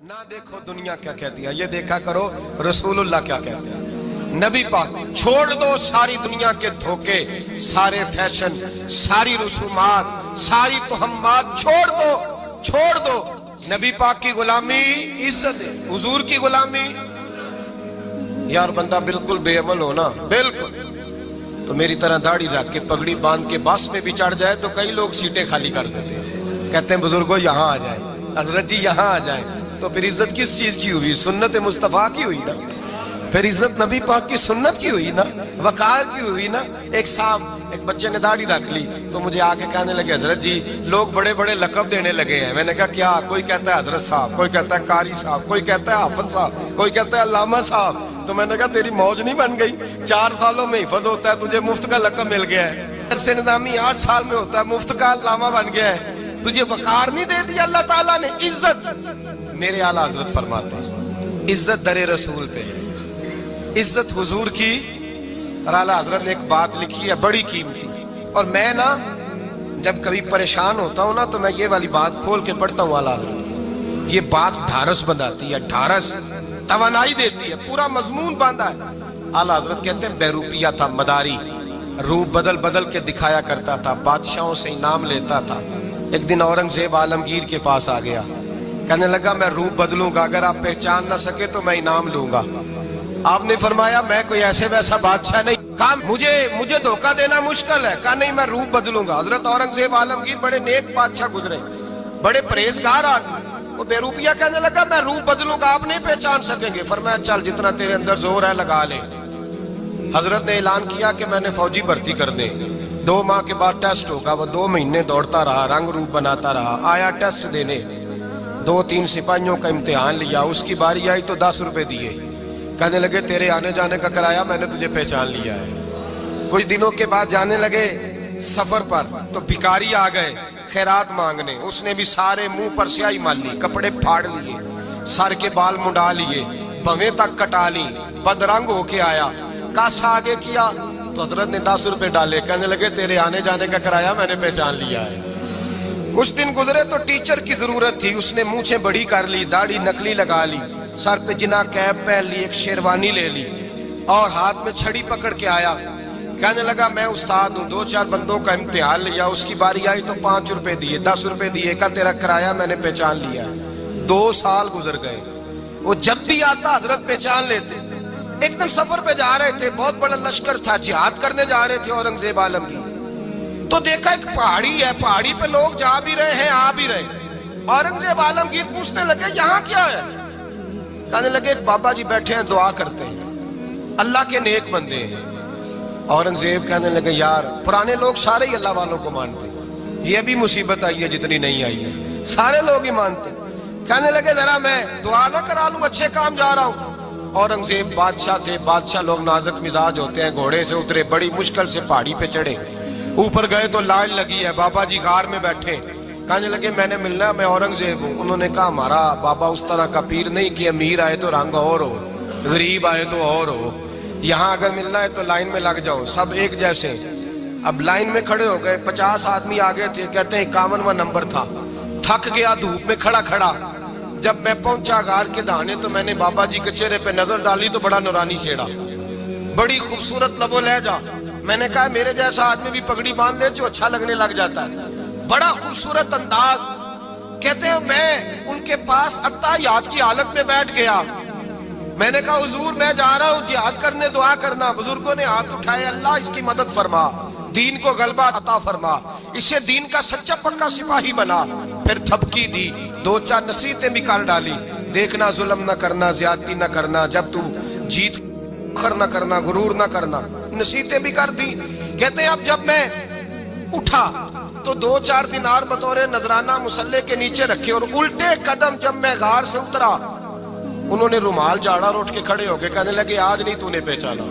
ना देखो दुनिया क्या कहती है, ये देखा करो रसूलुल्लाह क्या कहते हैं। नबी पाक छोड़ दो सारी दुनिया के धोखे, सारे फैशन, सारी रसूमात, सारी तोहमात छोड़ दो। नबी पाक की गुलामी इज्जत है, हुजूर की गुलामी। यार बंदा बिल्कुल बेअमल हो ना, बिल्कुल तो मेरी तरह दाढ़ी रख के पगड़ी बांध के बस में भी चढ़ जाए तो कई लोग सीटें खाली कर देते हैं, कहते हैं बुजुर्गों यहाँ आ जाए, हजरत जी यहाँ आ जाए। तो फिर इज्जत किस चीज की हुई? सुन्नत मुस्तफा की हुई ना, फिर इज्जत नबी पाक की सुन्नत की हुई ना, वकार की हुई ना। एक साहब, एक बच्चे ने दाढ़ी रख ली तो मुझे आके कहने लगे हजरत जी लोग बड़े बड़े लकब देने लगे हैं। मैंने कहा क्या? कोई कहता है हजरत साहब, कोई कहता है कारी साहब, कोई कहता है हाफिज साहब, कोई कहता है अल्लामा साहब। तो मैंने कहा तेरी मौज नहीं बन गई? 4 सालों में हिफज होता है, तुझे मुफ्त का लकब मिल गया है। से निजामी 8 साल में होता है, मुफ्त का अल्लामा बन गया है। तुझे वकार नहीं दे दिया अल्लाह ताला ने, इज्जत। मेरे आला हजरत फरमाते हैं इज्जत दरे रसूल पे है, इज्जत हुजूर की। और आला हजरत ने एक बात लिखी है बड़ी कीमती, और मैं ना जब कभी परेशान होता हूं ना तो मैं ये वाली बात खोल के पढ़ता हूँ। आला हजरत ये बात ढारस बनाती है, ढारस तवानाई देती है, पूरा मजमून बांधा है। आला हजरत कहते हैं बेरूपिया था मदारी, रूप बदल बदल के दिखाया करता था, बादशाहों से इनाम लेता था। एक दिन औरंगजेब आलमगीर के पास आ गया, कहने लगा मैं रूप बदलूंगा, अगर आप पहचान ना सके तो मैं इनाम लूंगा। आपने फरमाया मैं कोई ऐसे वैसा बादशाह नहीं। कहा मुझे धोखा देना मुश्किल है। कहा नहीं मैं रूप बदलूंगा। हजरत औरंगजेब आलमगीर बड़े नेक बादशाह गुजरे, बड़े परहेजगार आदमी। वो बेरूपिया कहने लगा मैं रूप बदलूंगा, आप नहीं पहचान सकेंगे। फरमाया चल जितना तेरे अंदर जोर है लगा ले। हजरत ने ऐलान किया कि मैंने फौजी भर्ती कर दे, 2 माह के बाद टेस्ट होगा। वो 2 महीने दौड़ता रहा, रंग रूप बनाता रहा, आया टेस्ट देने, 2-3 सिपाहियों का इम्तिहान लिया। उसकी बारी आई तो 10 रुपए दिए, कहने लगे तेरे आने जाने का किराया मैंने तुझे पहचान लिया है। कुछ दिनों के बाद जाने लगे सफर पर तो भिखारी आ गए खैरात मांगने। उसने भी सारे मुंह पर स्याही मार ली, कपड़े फाड़ लिए, सर के बाल मुंडा लिए, भवें तक कटा ली, बदरंग होके आया। कासा आगे किया तो हजरत ने 10 रुपए डाले, कहने लगे तेरे आने जाने का किराया मैंने पहचान लिया है। कुछ दिन गुजरे तो टीचर की जरूरत थी, उसने मूंछें बड़ी कर ली, दाढ़ी नकली लगा ली, सर पे जिना कैप पहन ली, एक शेरवानी ले ली और हाथ में छड़ी पकड़ के आया। कहने लगा मैं उस्ताद हूँ, 2-4 बंदों का इम्तिहान लिया। उसकी बारी आई तो 5 रुपए दिए, 10 रुपए दिए, का तेरा किराया मैंने पहचान लिया। 2 साल गुजर गए, वो जब भी आता हजरत पहचान लेते। एक दिन सफर पे जा रहे थे, बहुत बड़ा लश्कर था, जिहाद करने जा रहे थे औरंगजेब आलमगीर। तो देखा एक पहाड़ी है, पहाड़ी पे लोग जा भी रहे हैं आ भी रहे। औरंगजेब आलमगीर पूछने लगे यहाँ क्या है? कहने लगे एक बाबा जी बैठे हैं दुआ करते हैं, अल्लाह के नेक बंदे हैं। औरंगजेब कहने लगे यार पुराने लोग सारे ही अल्लाह वालों को मानते, ये भी मुसीबत आई है जितनी नहीं आई है, सारे लोग ही मानते। कहने लगे जरा मैं दुआ ना करा लूं, अच्छे काम जा रहा हूं। औरंगजेब बादशाह थे, बादशाह लोग नाजुक मिजाज होते हैं। घोड़े से उतरे, बड़ी मुश्किल से पहाड़ी पे चढ़े, ऊपर गए तो लाइन लगी है, बाबा जी गार में बैठे। कहने लगे मैंने मिलना, मैं औरंगजेब हूँ। उन्होंने कहा हमारा बाबा उस तरह का पीर नहीं कि अमीर आए तो रंग और हो, गरीब आए तो और हो। यहाँ अगर मिलना है तो लाइन में लग जाओ, सब एक जैसे। अब लाइन में खड़े हो गए, 50 आदमी आगे थे, कहते हैं 51वां नंबर था। थक गया धूप में खड़ा खड़ा। जब मैं पहुंचा गार के दाने तो मैंने बाबा जी के चेहरे पे नजर डाली तो बड़ा नूरानी चेहरा, बड़ी खूबसूरत लबो लहजा। मैंने कहा मेरे जैसा आदमी भी पगड़ी बांध ले जो अच्छा लगने लग जाता है, बड़ा खूबसूरत अंदाज। कहते हैं मैं उनके पास अत्ताहियात की हालत में बैठ गया। मैंने कहा हुजूर मैं जा रहा हूँ जिहाद करने, दुआ करना। बुजुर्गों ने हाथ उठाए, अल्लाह इसकी मदद फरमा, दीन को गलबा अता फरमा, इसे दीन का सच्चा पक्का सिपाही बना। फिर थपकी दी, 2-4 नसीहतें भी कर डाली, देखना जुल्म न करना, ज्यादती न करना, जब तू जीत न करना, गुरूर न करना, नसीहतें भी कर दी। कहते हैं अब जब मैं उठा तो 2-4 दिनार बतौरे नजराना मुसल्ले के नीचे रखे, और उल्टे कदम जब मैं गार से उतरा उन्होंने रुमाल झाड़ा और उठ के खड़े हो गए। कहने लगे आज नहीं तूने पहचाना,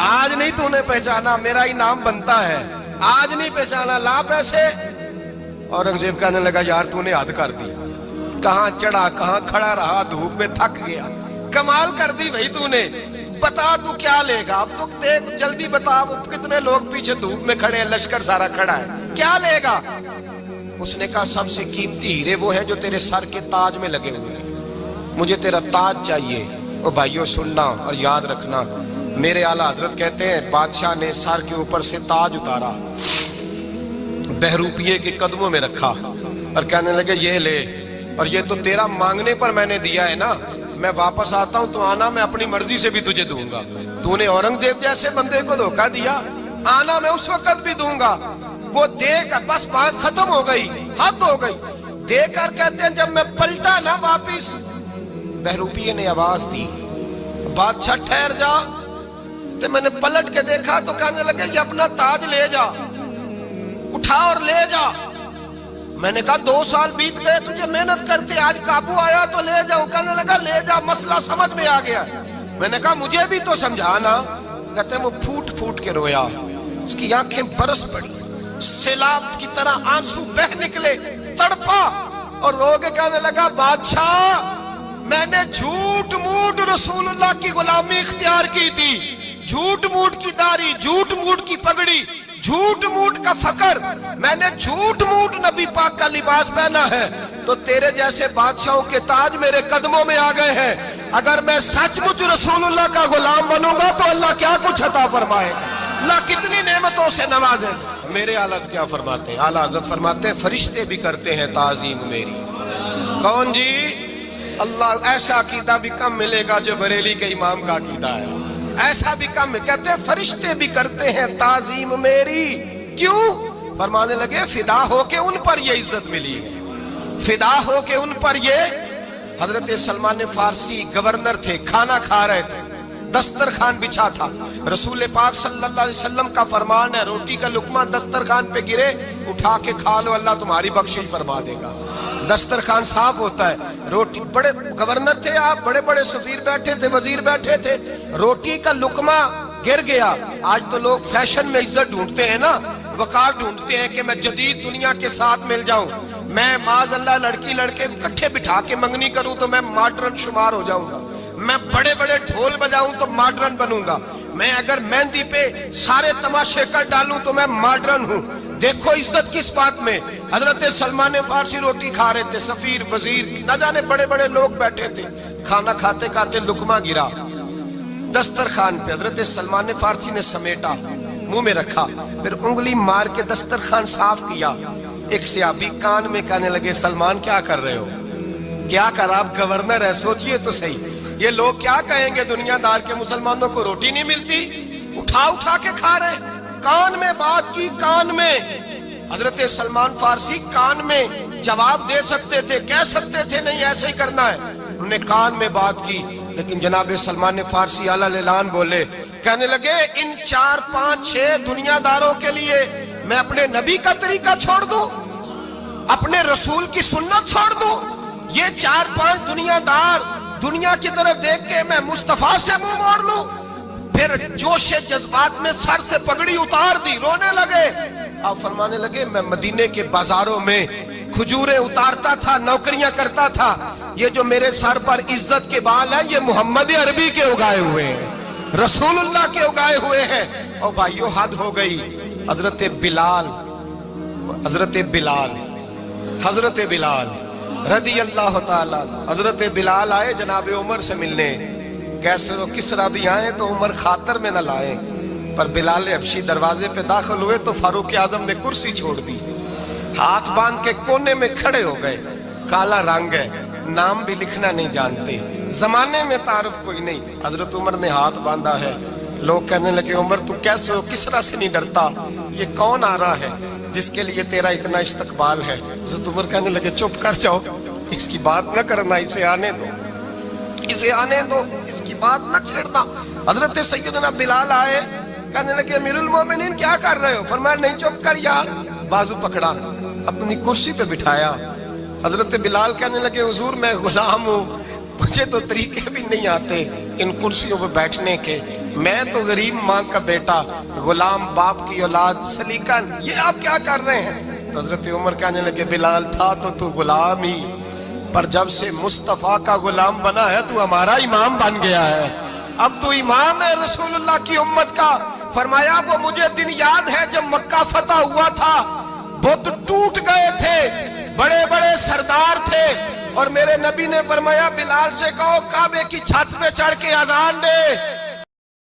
आज नहीं तूने पहचाना, मेरा इनाम बनता है, आज नहीं पहचाना, ला पैसे। औरंगजेब कहने लगा यार तूने हद कर दी, कहां चढ़ा कहां खड़ा रहा, धूप में थक गया, कमाल कर दी भाई तूने। बता तू क्या लेगा, अब तो देख जल्दी बता, कितने लोग पीछे धूप में खड़े हैं, लश्कर सारा खड़ा है, क्या लेगा? اس نے کہا سب سے قیمتی ہیرے وہ ہیں جو تیرے سر کے تاج میں لگے ہوئے ہیں، مجھے تیرا تاج چاہیے۔ او بھائیو سننا اور یاد رکھنا، میرے اعلیٰ حضرت کہتے ہیں بادشاہ نے سر کے اوپر سے تاج اتارا، بہروپیے کے قدموں میں رکھا اور کہنے لگے یہ لے، اور یہ تو تیرا مانگنے پر میں نے دیا ہے نا، میں واپس آتا ہوں تو آنا میں اپنی مرضی سے بھی تجھے دوں گا۔ تو نے اورنگزیب جیسے بندے کو دھوکہ دیا، آنا میں اس وقت بھی دوں گا۔ وہ دے کر بس بات ختم ہو گئی، حد ہو گئی۔ دے کر کہتے ہیں جب میں پلٹا نا واپس، بہروپیے نے آواز دی بادشاہ ٹھہر جا، تو میں نے پلٹ کے دیکھا تو کہنے لگے یہ اپنا تاج لے جا، اٹھا اور لے جا۔ میں نے کہا 2 سال بیت گئے تجھے محنت کرتے، آج قابو آیا تو لے جاؤ۔ کہنے لگا لے جا، مسئلہ سمجھ میں آ گیا۔ میں نے کہا مجھے بھی تو سمجھانا۔ کہتے ہیں وہ پھوٹ پھوٹ کے رویا، اس کی آنکھیں برس پڑی، سیلاب کی طرح آنسو بہ نکلے، تڑپا اور رو کے کہنے لگا بادشاہ میں نے جھوٹ موٹ رسول اللہ کی غلامی اختیار کی تھی، جھوٹ موٹ کی داڑھی، جھوٹ موٹ کی پگڑی، جھوٹ موٹ کا فقر، میں نے جھوٹ موٹ نبی پاک کا لباس پہنا ہے، تو تیرے جیسے بادشاہوں کے تاج میرے قدموں میں آ گئے ہیں۔ اگر میں سچ مچ رسول اللہ کا غلام بنوں گا تو اللہ کیا کچھ عطا فرمائے گا، اللہ کتنی نعمتوں سے نوازے۔ میرے حضرت کیا فرماتے ہیں؟ اعلیٰ حضرت فرماتے ہیں فرشتے بھی کرتے ہیں تعظیم میری۔ کون جی؟ اللہ ایسا عقیدہ بھی کم ملے گا جو بریلی کے امام کا عقیدہ ہے، ایسا بھی کم۔ کہتے ہیں فرشتے بھی کرتے ہیں تعظیم میری، کیوں؟ فرمانے لگے فدا ہو کے ان پر یہ عزت ملی ہے، فدا ہو کے ان پر یہ۔ حضرت سلمان فارسی گورنر تھے، کھانا کھا رہے تھے، دسترخوان بچھا تھا، رسول پاک صلی اللہ علیہ وسلم کا فرمان ہے روٹی کا لقمہ دسترخوان پہ گرے اٹھا کے کھا لو، اللہ تمہاری بخشش فرما دے گا۔ دسترخوان صاف ہوتا ہے، روٹی، بڑے گورنر تھے آپ، بڑے بڑے سفیر بیٹھے تھے، وزیر بیٹھے تھے، روٹی کا لقمہ گر گیا۔ آج تو لوگ فیشن میں عزت ڈھونڈتے ہیں نا، وقار ڈھونڈتے ہیں کہ میں جدید دنیا کے ساتھ مل جاؤں، میں معاذ اللہ لڑکی لڑکے اکٹھے بٹھا کے منگنی کروں تو میں ماڈرن شمار ہو جاؤں گا، میں بڑے بڑے ڈھول بجاؤں تو ماڈرن بنوں گا، میں اگر مہندی پہ سارے تماشے کر ڈالوں تو میں ماڈرن ہوں۔ دیکھو عزت کس بات میں۔ حضرت سلمان فارسی روٹی کھا رہے تھے، سفیر وزیر نہ جانے بڑے بڑے لوگ بیٹھے تھے، کھانا کھاتے کھاتے لقمہ گرا دسترخوان پہ، حضرت سلمان فارسی نے سمیٹا، منہ میں رکھا، پھر انگلی مار کے دسترخوان صاف کیا۔ ایک صحابی کان میں کہنے لگے سلمان کیا کر رہے ہو، کیا کر، آپ گورنر ہے، سوچئے تو صحیح، یہ لوگ کیا کہیں گے دنیا دار کے مسلمانوں کو روٹی نہیں ملتی، اٹھا اٹھا کے کھا رہے۔ کان میں بات کی، کان میں۔ حضرت سلمان فارسی کان میں جواب دے سکتے تھے، کہہ سکتے تھے نہیں ایسے ہی کرنا ہے، انہوں نے کان میں بات کی، لیکن جناب سلمان فارسی اعلیٰ اعلان بولے، کہنے لگے ان 4 5 6 دنیا داروں کے لیے میں اپنے نبی کا طریقہ چھوڑ دوں، اپنے رسول کی سنت چھوڑ دوں؟ یہ 4 5 دنیا دار دنیا کی طرف دیکھ کے میں مصطفیٰ سے منہ موڑ لوں؟ پھر جوش جذبات میں سر سے پگڑی اتار دی، رونے لگے۔ آپ فرمانے لگے میں مدینے کے بازاروں میں کھجوریں اتارتا تھا، نوکریاں کرتا تھا، یہ جو میرے سر پر عزت کے بال ہیں یہ محمد عربی کے اگائے ہوئے ہیں، رسول اللہ کے اگائے ہوئے ہیں۔ اور بھائیو حد ہو گئی۔ حضرت بلال رضی اللہ تعالیٰ، حضرت بلال آئے جناب عمر سے ملنے، کیسر و کسرا بھی آئے تو عمر خاطر میں نہ لائے، پر بلال حبشی دروازے پہ داخل ہوئے تو فاروق اعظم نے کرسی چھوڑ دی، ہاتھ باندھ کے کونے میں کھڑے ہو گئے، کالا رنگ ہے، نام بھی لکھنا نہیں جانتے، زمانے میں تعارف کوئی نہیں۔ حضرت عمر نے ہاتھ باندھا ہے، لوگ کہنے لگے عمر تو کیسے ہو، کسرا سے نہیں ڈرتا، یہ کون آ رہا ہے جس کے لیے تیرا اتنا استقبال ہے؟ حضرت عمر کہنے لگے چپ کر جاؤ، اس کی بات نہ کرنا، اسے آنے دو، اسے آنے دو، اس کی بات نہ چھیڑنا۔ حضرت سیدنا بلال آئے، کہنے لگے امیر المومنین کیا کر رہے ہو؟ فرمایا نہیں چپ کر یار، بازو پکڑا، اپنی کرسی پہ بٹھایا۔ حضرت بلال کہنے لگے حضور میں غلام ہوں، مجھے تو طریقے بھی نہیں آتے ان کرسیوں پہ بیٹھنے کے، میں تو غریب ماں کا بیٹا، غلام باپ کی اولاد، سلیقن، یہ آپ کیا کر رہے ہیں؟ تو حضرت عمر کہنے لگے بلال تھا تو غلام ہی، پر جب سے مصطفیٰ کا غلام بنا ہے تو ہمارا امام بن گیا ہے، اب تو امام ہے رسول اللہ کی امت کا۔ فرمایا وہ مجھے دن یاد ہے جب مکہ فتح ہوا تھا، بت ٹوٹ گئے تھے، بڑے بڑے سردار تھے، اور میرے نبی نے فرمایا بلال سے کہو کعبے کی چھت پہ چڑھ کے اذان دے،